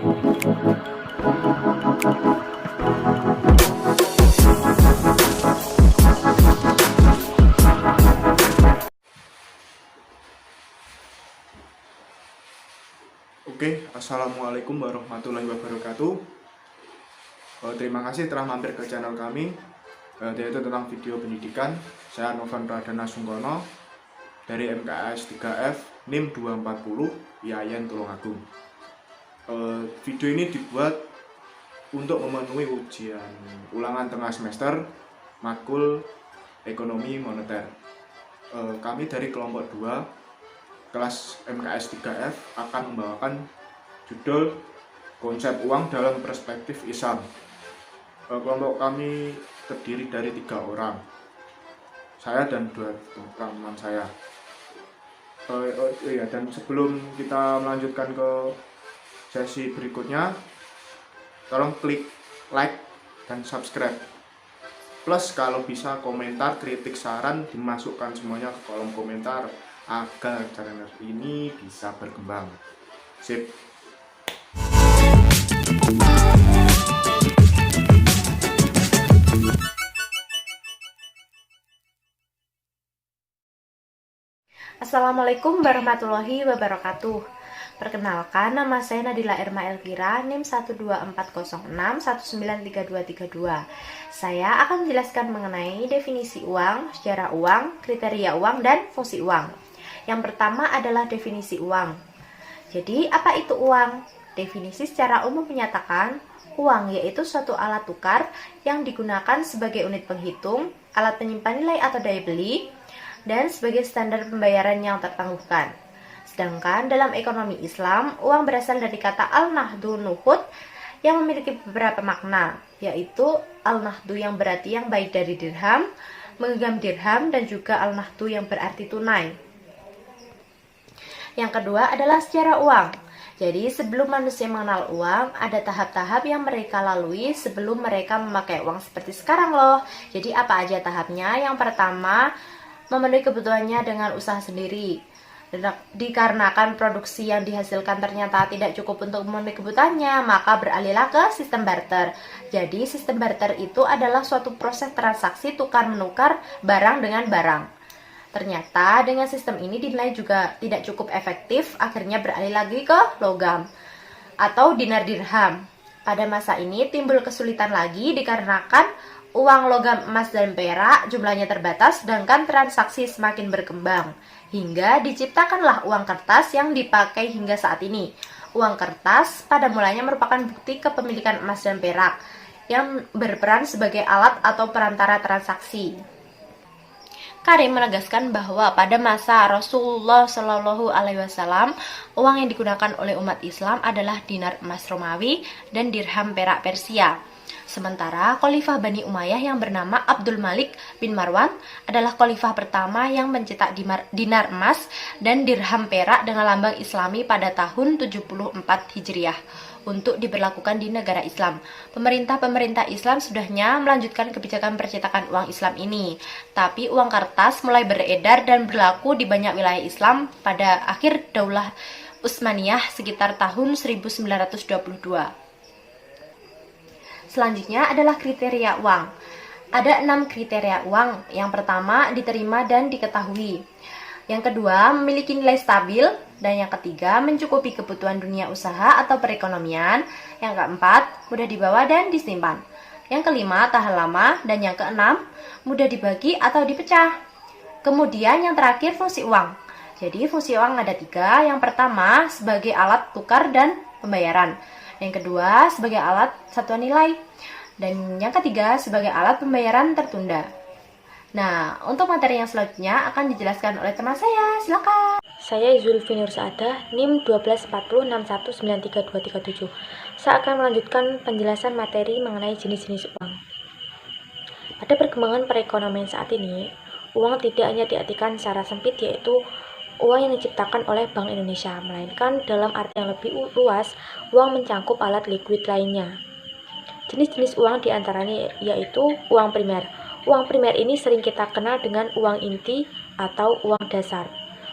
Oke, assalamualaikum warahmatullahi wabarakatuh. Terima kasih telah mampir ke channel kami, yaitu tentang video pendidikan. Saya Novan Pradana Sungkono dari MKS 3F NIM 240 IAIN Tulungagung. Video ini dibuat untuk memenuhi ujian ulangan tengah semester Makul Ekonomi Moneter. Kami dari kelompok 2 kelas MKS 3F akan membawakan judul konsep uang dalam perspektif Islam. Kelompok kami terdiri dari 3 orang, saya dan 2 teman saya. Dan sebelum kita melanjutkan ke sesi berikutnya, tolong klik like dan subscribe. Plus kalau bisa komentar, kritik, saran dimasukkan semuanya ke kolom komentar agar channel ini bisa berkembang. Sip. Assalamualaikum warahmatullahi wabarakatuh. Perkenalkan, nama saya Nadila Irma Elvira, NIM 12406193232. Saya akan menjelaskan mengenai definisi uang, sejarah uang, kriteria uang, dan fungsi uang. Yang pertama adalah definisi uang. Jadi, apa itu uang? Definisi secara umum menyatakan uang yaitu suatu alat tukar yang digunakan sebagai unit penghitung, alat penyimpan nilai atau daya beli, dan sebagai standar pembayaran yang tertangguhkan. Sedangkan dalam ekonomi Islam, uang berasal dari kata al-nahdu nuhud yang memiliki beberapa makna, yaitu al-nahdu yang berarti yang baik dari dirham, menggenggam dirham, dan juga al-nahdu yang berarti tunai. Yang kedua adalah sejarah uang. Jadi sebelum manusia mengenal uang, ada tahap-tahap yang mereka lalui sebelum mereka memakai uang seperti sekarang loh. Jadi apa aja tahapnya? Yang pertama, memenuhi kebutuhannya dengan usaha sendiri. Dikarenakan produksi yang dihasilkan ternyata tidak cukup untuk memenuhi kebutuhannya, maka beralihlah ke sistem barter. Jadi sistem barter itu adalah suatu proses transaksi tukar-menukar barang dengan barang. Ternyata dengan sistem ini dinilai juga tidak cukup efektif, akhirnya beralih lagi ke logam atau dinar dirham. Pada masa ini timbul kesulitan lagi dikarenakan uang logam emas dan perak jumlahnya terbatas, sedangkan transaksi semakin berkembang, hingga diciptakanlah uang kertas yang dipakai hingga saat ini. Uang kertas pada mulanya merupakan bukti kepemilikan emas dan perak yang berperan sebagai alat atau perantara transaksi. Karim menegaskan bahwa pada masa Rasulullah Shallallahu Alaihi Wasallam, uang yang digunakan oleh umat Islam adalah dinar emas Romawi dan dirham perak Persia. Sementara Khalifah Bani Umayyah yang bernama Abdul Malik bin Marwan adalah khalifah pertama yang mencetak dinar emas dan dirham perak dengan lambang Islami pada tahun 74 Hijriah untuk diberlakukan di negara Islam. Pemerintah Islam sudahnya melanjutkan kebijakan percetakan uang Islam ini, tapi uang kertas mulai beredar dan berlaku di banyak wilayah Islam pada akhir Daulah Utsmaniyah sekitar tahun 1922. Selanjutnya adalah kriteria uang. Ada 6 kriteria uang. Yang pertama, diterima dan diketahui. Yang kedua, memiliki nilai stabil. Dan yang ketiga, mencukupi kebutuhan dunia usaha atau perekonomian. Yang keempat, mudah dibawa dan disimpan. Yang kelima, tahan lama. Dan yang keenam, mudah dibagi atau dipecah. Kemudian yang terakhir, fungsi uang. Jadi fungsi uang ada 3. Yang pertama, sebagai alat tukar dan pembayaran. Yang kedua, sebagai alat satuan nilai. Dan yang ketiga, sebagai alat pembayaran tertunda. Nah, untuk materi yang selanjutnya akan dijelaskan oleh teman saya. Silakan. Saya Zulfi Nur Saadah, NIM 12406193237. Saya akan melanjutkan penjelasan materi mengenai jenis-jenis uang. Pada perkembangan perekonomian saat ini, uang tidak hanya diartikan secara sempit, yaitu uang yang diciptakan oleh Bank Indonesia, melainkan dalam arti yang lebih luas, uang mencangkup alat likuid lainnya. Jenis-jenis uang diantaranya yaitu uang primer. Uang primer ini sering kita kenal dengan uang inti atau uang dasar.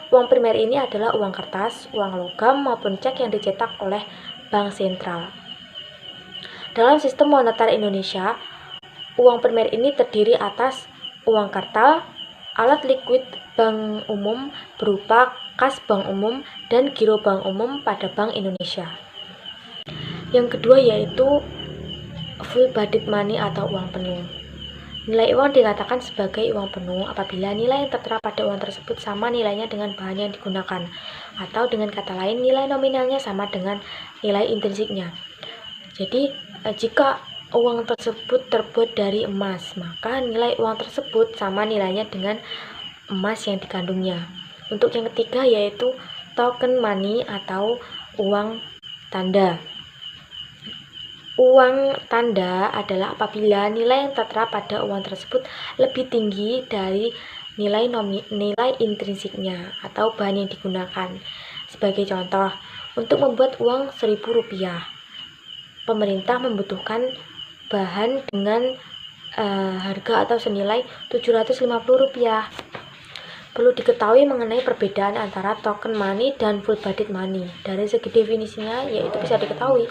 Uang primer ini adalah uang kertas, uang logam, maupun cek yang dicetak oleh bank sentral. Dalam sistem moneter Indonesia, uang primer ini terdiri atas uang kartal, alat likuid bank umum berupa kas bank umum dan giro bank umum pada Bank Indonesia. Yang kedua yaitu full bodied money atau uang penuh. Nilai uang dikatakan sebagai uang penuh apabila nilai yang tertera pada uang tersebut sama nilainya dengan bahan yang digunakan, atau dengan kata lain nilai nominalnya sama dengan nilai intrinsiknya. Jadi jika uang tersebut terbuat dari emas, maka nilai uang tersebut sama nilainya dengan emas yang dikandungnya. Untuk yang ketiga yaitu token money atau uang tanda. Uang tanda adalah apabila nilai yang tertera pada uang tersebut lebih tinggi dari nilai intrinsiknya atau bahan yang digunakan. Sebagai contoh, untuk membuat uang Rp1.000, pemerintah membutuhkan bahan dengan harga atau senilai Rp750. Perlu diketahui mengenai perbedaan antara token money dan full bodied money. Dari segi definisinya yaitu bisa diketahui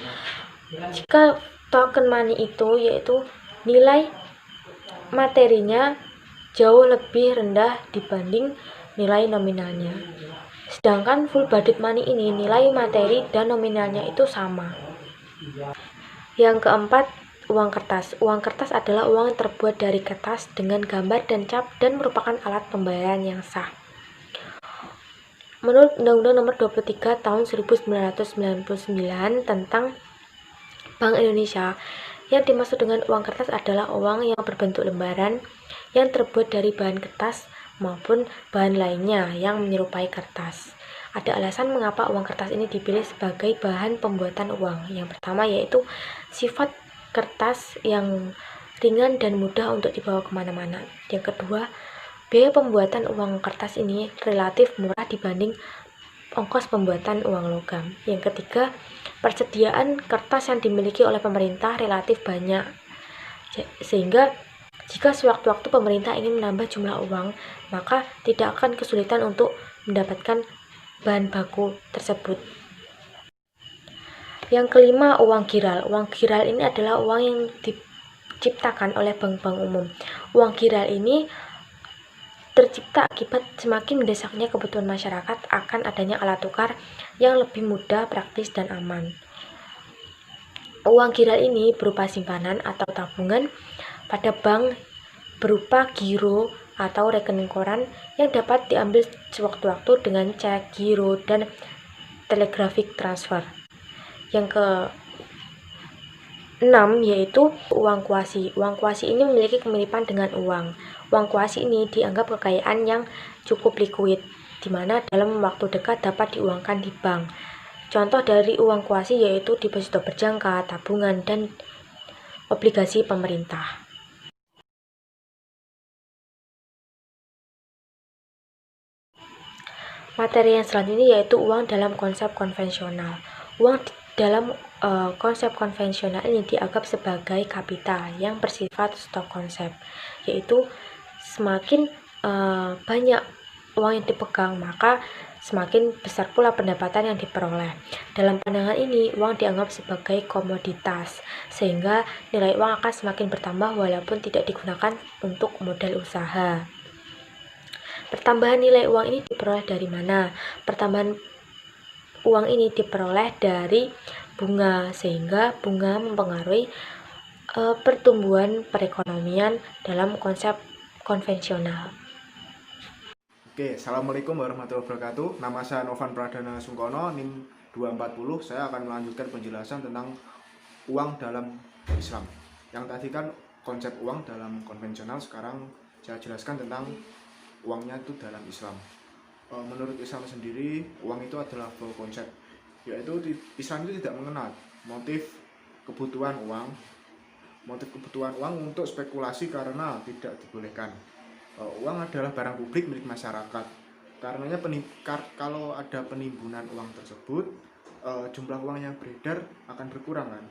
jika token money itu yaitu nilai materinya jauh lebih rendah dibanding nilai nominalnya. Sedangkan full bodied money ini nilai materi dan nominalnya itu sama. Yang keempat, uang kertas. Uang kertas adalah uang yang terbuat dari kertas dengan gambar dan cap dan merupakan alat pembayaran yang sah. Menurut Undang-Undang Nomor 23 Tahun 1999 tentang Bank Indonesia, yang dimaksud dengan uang kertas adalah uang yang berbentuk lembaran yang terbuat dari bahan kertas maupun bahan lainnya yang menyerupai kertas. Ada alasan mengapa uang kertas ini dipilih sebagai bahan pembuatan uang. Yang pertama yaitu sifat kertas yang ringan dan mudah untuk dibawa kemana-mana. Yang kedua, biaya pembuatan uang kertas ini relatif murah dibanding ongkos pembuatan uang logam. Yang ketiga, persediaan kertas yang dimiliki oleh pemerintah relatif banyak, sehingga jika sewaktu-waktu pemerintah ingin menambah jumlah uang, maka tidak akan kesulitan untuk mendapatkan bahan baku tersebut. Yang kelima, uang giral. Uang giral ini adalah uang yang diciptakan oleh bank-bank umum. Uang giral ini tercipta akibat semakin mendesaknya kebutuhan masyarakat akan adanya alat tukar yang lebih mudah, praktis, dan aman. Uang giral ini berupa simpanan atau tabungan pada bank berupa giro atau rekening koran yang dapat diambil sewaktu-waktu dengan cek, giro, dan telegraphic transfer. Yang ke-6 yaitu uang kuasi. Uang kuasi ini memiliki kemiripan dengan uang. Uang kuasi ini dianggap kekayaan yang cukup likuid, di mana dalam waktu dekat dapat diuangkan di bank. Contoh dari uang kuasi yaitu deposito berjangka, tabungan, dan obligasi pemerintah. Materi yang selanjutnya yaitu uang dalam konsep konvensional. Uang dalam konsep konvensional ini dianggap sebagai kapita yang bersifat stok konsep, yaitu semakin banyak uang yang dipegang, maka semakin besar pula pendapatan yang diperoleh. Dalam pandangan ini, uang dianggap sebagai komoditas, sehingga nilai uang akan semakin bertambah walaupun tidak digunakan untuk modal usaha. Pertambahan nilai uang ini diperoleh dari mana? Pertambahan uang ini diperoleh dari bunga, sehingga bunga mempengaruhi pertumbuhan perekonomian dalam konsep konvensional. Oke, Assalamualaikum warahmatullahi wabarakatuh. Nama saya Novan Pradana Sungkono, NIM 240. Saya akan melanjutkan penjelasan tentang uang dalam Islam. Yang tadi kan konsep uang dalam konvensional, sekarang saya jelaskan tentang uangnya itu dalam Islam. Menurut Islam sendiri, uang itu adalah full konsep, yaitu Islam itu tidak mengenal motif kebutuhan uang untuk spekulasi karena tidak dibolehkan. Uang adalah barang publik milik masyarakat. Karenanya kalau ada penimbunan uang tersebut, jumlah uang yang beredar akan berkurang kan.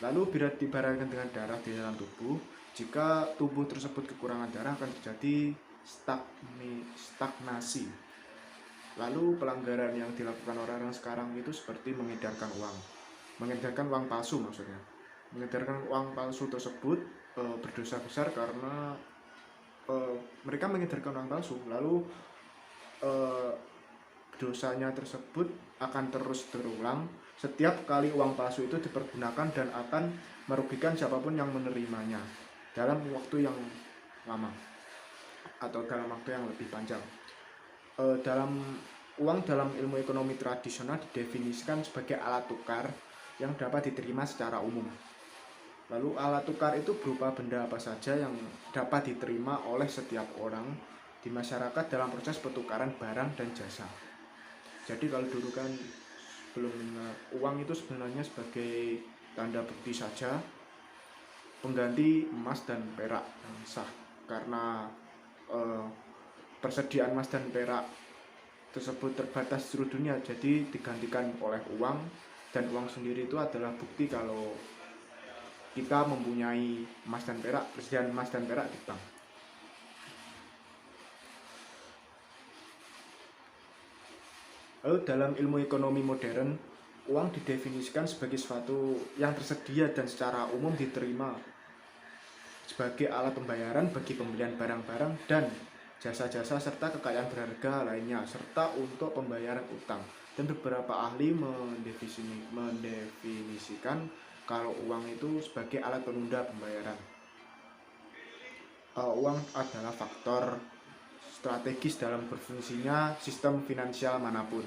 Lalu bila diibaratkan dengan darah di dalam tubuh, jika tubuh tersebut kekurangan darah akan terjadi stagnasi. Lalu pelanggaran yang dilakukan orang-orang sekarang itu seperti mengedarkan uang palsu maksudnya. Mengedarkan uang palsu tersebut berdosa besar karena mereka mengedarkan uang palsu, lalu eh, dosanya tersebut akan terus terulang setiap kali uang palsu itu dipergunakan dan akan merugikan siapapun yang menerimanya dalam waktu yang lama atau dalam waktu yang lebih panjang. Dalam ilmu ekonomi tradisional didefinisikan sebagai alat tukar yang dapat diterima secara umum. Lalu alat tukar itu berupa benda apa saja yang dapat diterima oleh setiap orang di masyarakat dalam proses pertukaran barang dan jasa. Jadi kalau dulu kan belum uang itu sebenarnya sebagai tanda bukti saja, pengganti emas dan perak yang sah, karena persediaan emas dan perak tersebut terbatas di seluruh dunia, jadi digantikan oleh uang, dan uang sendiri itu adalah bukti kalau kita mempunyai emas dan perak, persediaan emas dan perak di bank. Lalu dalam ilmu ekonomi modern, uang didefinisikan sebagai sesuatu yang tersedia dan secara umum diterima sebagai alat pembayaran bagi pembelian barang-barang dan jasa-jasa serta kekayaan berharga lainnya, serta untuk pembayaran utang. Dan beberapa ahli mendefinisikan kalau uang itu sebagai alat penunda pembayaran. Uang adalah faktor strategis dalam berfungsinya sistem finansial manapun.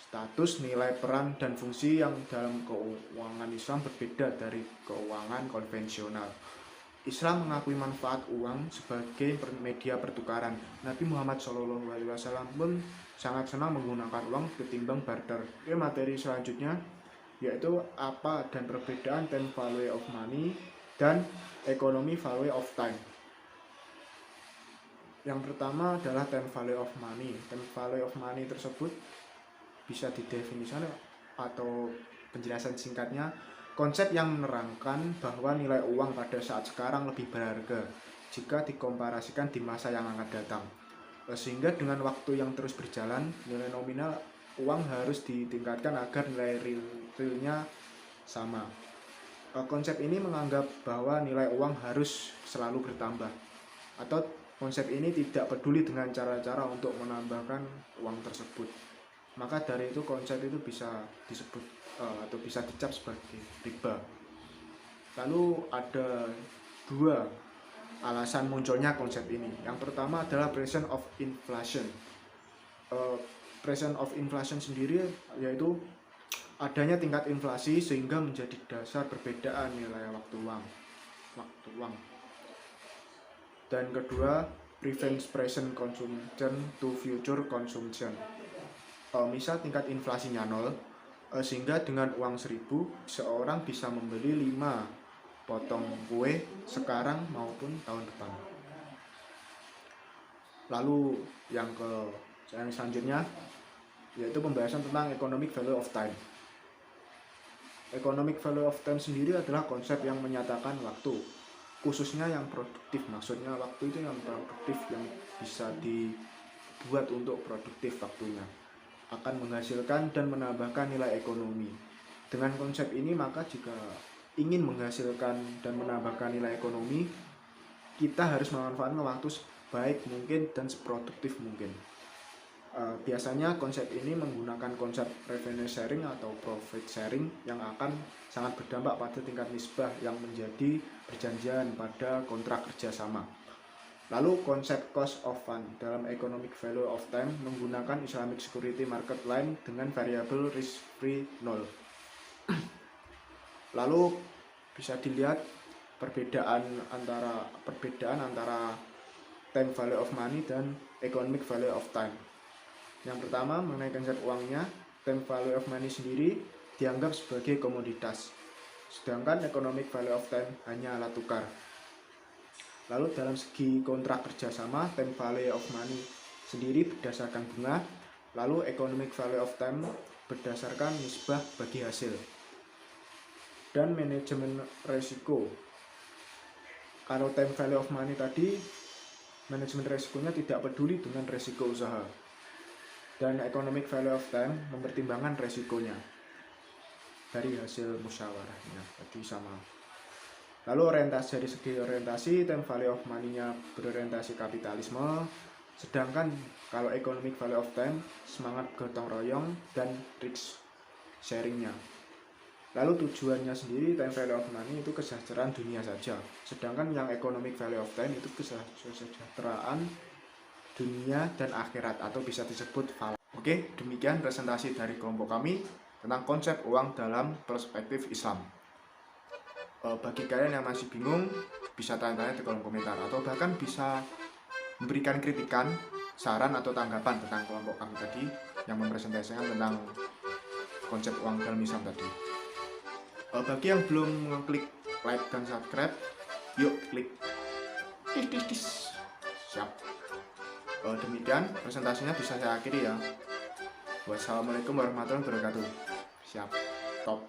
Status, nilai, peran, dan fungsi yang dalam keuangan Islam berbeda dari keuangan konvensional. Islam mengakui manfaat uang sebagai media pertukaran. Nabi Muhammad SAW pun sangat senang menggunakan uang ketimbang barter. Oke, materi selanjutnya yaitu apa dan perbedaan time value of money dan economy value of time. Yang pertama adalah time value of money. Time value of money tersebut bisa didefinisikan atau penjelasan singkatnya, konsep yang menerangkan bahwa nilai uang pada saat sekarang lebih berharga jika dikomparasikan di masa yang akan datang. Sehingga dengan waktu yang terus berjalan, nilai nominal uang harus ditingkatkan agar nilai realnya sama. Konsep ini menganggap bahwa nilai uang harus selalu bertambah, atau konsep ini tidak peduli dengan cara-cara untuk menambahkan uang tersebut. Maka dari itu konsep itu bisa disebut atau bisa dicap sebagai riba. Lalu ada dua alasan munculnya konsep ini. Yang pertama adalah presence of inflation. Presence of inflation sendiri yaitu adanya tingkat inflasi sehingga menjadi dasar perbedaan nilai waktu uang. Dan kedua, prevents present consumption to future consumption. Misal tingkat inflasinya 0, sehingga dengan uang 1.000 seorang bisa membeli 5 potong kue sekarang maupun tahun depan. Lalu yang selanjutnya yaitu pembahasan tentang economic value of time. Economic value of time sendiri adalah konsep yang menyatakan waktu, khususnya yang produktif. Maksudnya waktu itu yang produktif, yang bisa dibuat untuk produktif waktunya, akan menghasilkan dan menambahkan nilai ekonomi. Dengan konsep ini maka jika ingin menghasilkan dan menambahkan nilai ekonomi, kita harus memanfaatkan waktu sebaik mungkin dan seproduktif mungkin. Biasanya konsep ini menggunakan konsep revenue sharing atau profit sharing yang akan sangat berdampak pada tingkat nisbah yang menjadi perjanjian pada kontrak kerjasama. Lalu konsep cost of fund dalam economic value of time menggunakan Islamic security market line dengan variabel risk free 0. Lalu bisa dilihat perbedaan antara time value of money dan economic value of time. Yang pertama mengenai konsep uangnya, time value of money sendiri dianggap sebagai komoditas, sedangkan economic value of time hanya alat tukar. Lalu dalam segi kontrak kerjasama, time value of money sendiri berdasarkan bunga, lalu economic value of time berdasarkan nisbah bagi hasil. Dan manajemen resiko. Kalau time value of money tadi, manajemen resikonya tidak peduli dengan resiko usaha. Dan economic value of time mempertimbangkan resikonya dari hasil musyawarahnya tadi sama. Lalu orientasi, dari segi orientasi, time value of money-nya berorientasi kapitalisme, sedangkan kalau economic value of time semangat gotong royong dan risk sharingnya. Lalu tujuannya sendiri, time value of money itu kesejahteraan dunia saja, sedangkan yang economic value of time itu kesejahteraan dunia dan akhirat, atau bisa disebut falak. Oke, demikian presentasi dari kelompok kami tentang konsep uang dalam perspektif Islam. Bagi kalian yang masih bingung, bisa tanya-tanya di kolom komentar, atau bahkan bisa memberikan kritikan, saran atau tanggapan tentang kelompok kami tadi yang mempresentasikan tentang konsep uang dalam Islam tadi. Bagi yang belum mengklik like dan subscribe, yuk klik tis. Siap. Demikian presentasinya bisa saya akhiri ya. Wassalamualaikum warahmatullahi wabarakatuh. Siap. Top.